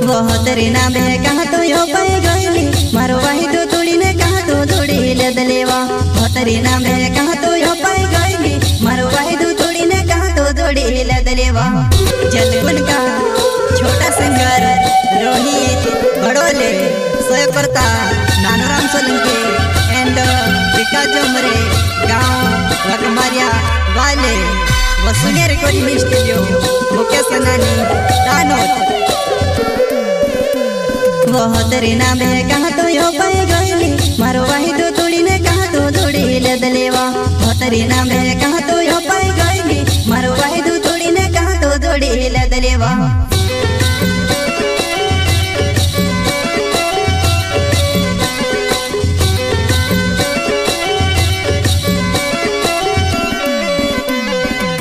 वो तेरे नाम है कहाँ तो यो पाए गईली मारो वाही तो तोड़ी ने कहाँ तो तोड़ी ले दलेवा वो तेरे नाम है कहाँ तो यो पाए गईली मारो वाही तो तोड़ी ने कहाँ तो तोड़ी ले दलेवा जलवन का छोटा सिंगर रोहित बड़ोले सोय करता नानूराम सोलंकी एंड विकास जोमरे गांव वकमारिया वाले वसुने रिकॉर्डिंग स्टूडियो मुकेश नानी दानोद वो तेरे नाम है कहाँ तो यो पाए गईली मारो वाही तो तोड़ी ने कहाँ तो तोड़ी ले दलेवा वो तेरे नाम है कहाँ तो यो पाए गईली मारो वाही तो तोड़ी ने कहाँ तो तोड़ी ले दलेवा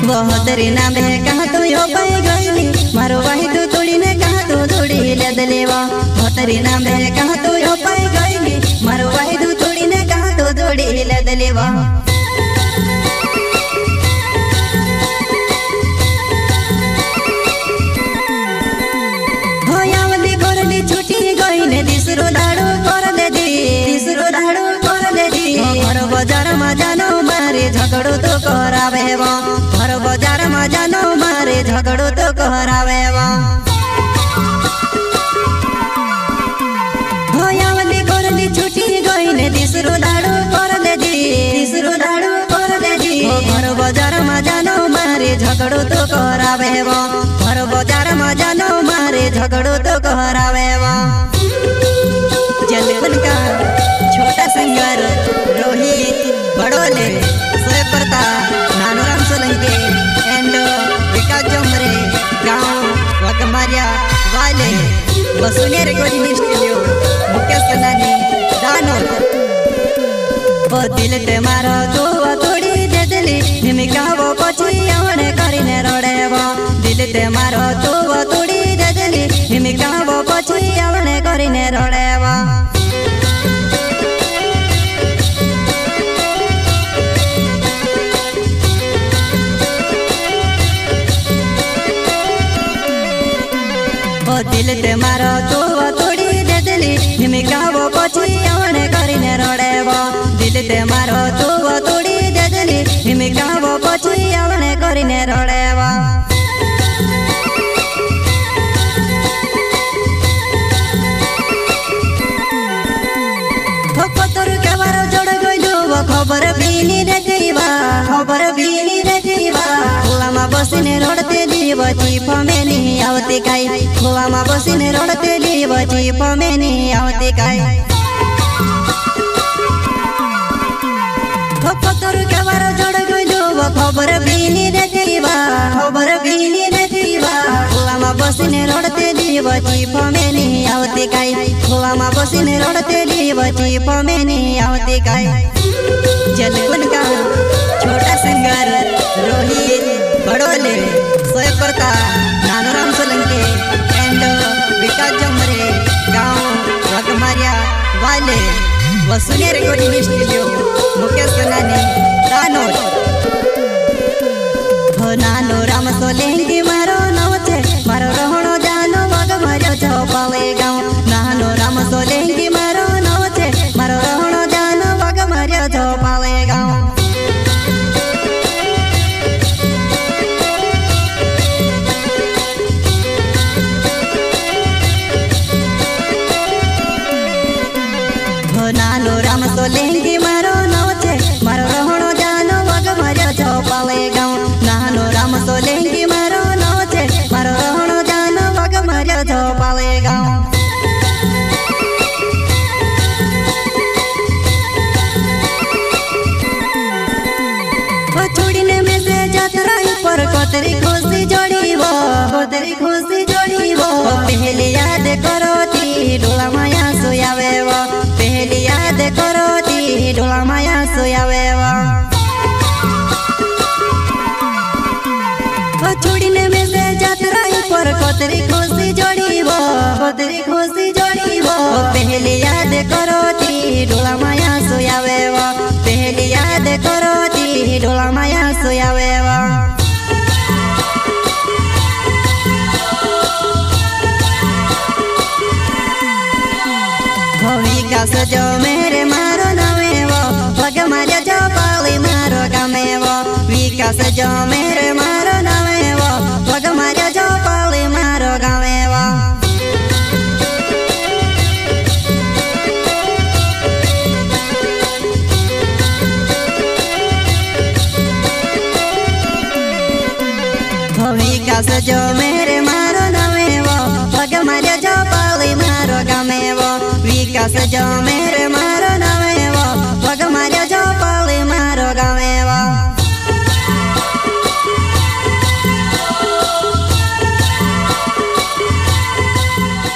वो तेरे नाम है कहाँ तो यो पाए गईली मारो वाही तो तोड़ी ने कहाँ तो तोड़ी ले दलेवा वो तेरे नाम है कहाँ तो यो पाए गईली मारो वाही तो तोड़ी ने कहाँ तो तोड़ी ले दलेवा हो यावली गोरली छुटी गई ने तीसरो दाड़ो कर ले दी तीसरो दाड़ो कर ले दी घर बाजार में जानो मारे झगड़ो तो करावे वो घर बाजार में जानो मारे झगड़ो तो करावे वो हो यावली गोरली छुटी गई ने तीसरो दाड़ो कर ले दी तीसरो दाड़ो कर ले दी घर बाजार में जानो मारे झगड़ो तो करावे वो घर बाजार में जानो मारे झगड़ो तो करावे वो जलवन का छोटा सिंगर रोहित बड़ोले सोय करता नानूराम सोलंकी एंड विकास जोमरे गांव वकमारिया वाले वसुने रिकॉर्डिंग स्टूडियो मुकेश नानी दानोद वो दिल ते मारो तो तोड़ी दे दिली निमिका वो पछी आवने करीने रोड़े वो दिल ते मारो तो तोड़ी दे दिली निमिका वो पछी आवने करीने रोड़े वो दिल ते मारो तो तोड़ी दे दिली निमिका वो पछी आवने करीने रोड़े वो दिल ते मारो तो तोड़ी दे दिली निमिका वो पछी आवने करीने रोड़े वो खबर भी नहीं रखीवा खबर भी नहीं रखीवा खुआमा बसीने रोडते दीव चीप में नहीं आवती काई खुआमा बसीने रोडते दीव चीप में नहीं आवती काई पत्थर के बार जोड़ गइलो खबर भी नहीं रखीवा खबर भी नहीं रखीवा खुआमा बसीने रोडते दीव चीप में नहीं आवती काई खुआमा बसीने रोडते दीव चीप में नहीं आवती काई जलवन का छोटा सिंगर रोहित बड़ोले सोय करता नानूराम सोलंकी एंड विकास जोमरे गांव वकमारिया वाले वसुने रिकॉर्डिंग स्टूडियो मुकेश नानी दानोद हो नानूराम सोलंकी मारो नाम छे मारो रहणो जानो वकमारिया चौपाले गांव नानूराम सोलंकी मारो नाम छे मारो रहणो जानो वकमारिया चौपाले गांव नानूराम सोलंकी मारो नाम छे मारो रहणो जानो वकमारिया चौपाले गांव नानूराम सोलंकी मारो नाम छे मारो रहणो जानो वकमारिया चौपाले गांव छोड़ीने में से जात्रा पर कोतरी खुशी जोड़ी वो कोतरी खुशी जोड़ी वो पहली याद करो ती डोला माया सोयावे वो पहली याद करो ती डोला माया सोयावे वो छोड़ीने में से जात्रा पर कोतरी खुशी जोड़ी वो कोतरी खुशी जोड़ी वो पहली याद करो ती डोला माया सोयावे वो पहली याद करो ती डोला माया सोयावे वो विकास जो मेरे मारो नवेवो पग मारे जो पाली मारो गमेवो विकास जो मेरे मारो नवेवो पग मारे जो पाली मारो गमेवो विकास जो मेरे मारो नवेवो पग मारे जो पाली मारो गमेवो विकास जो मेरे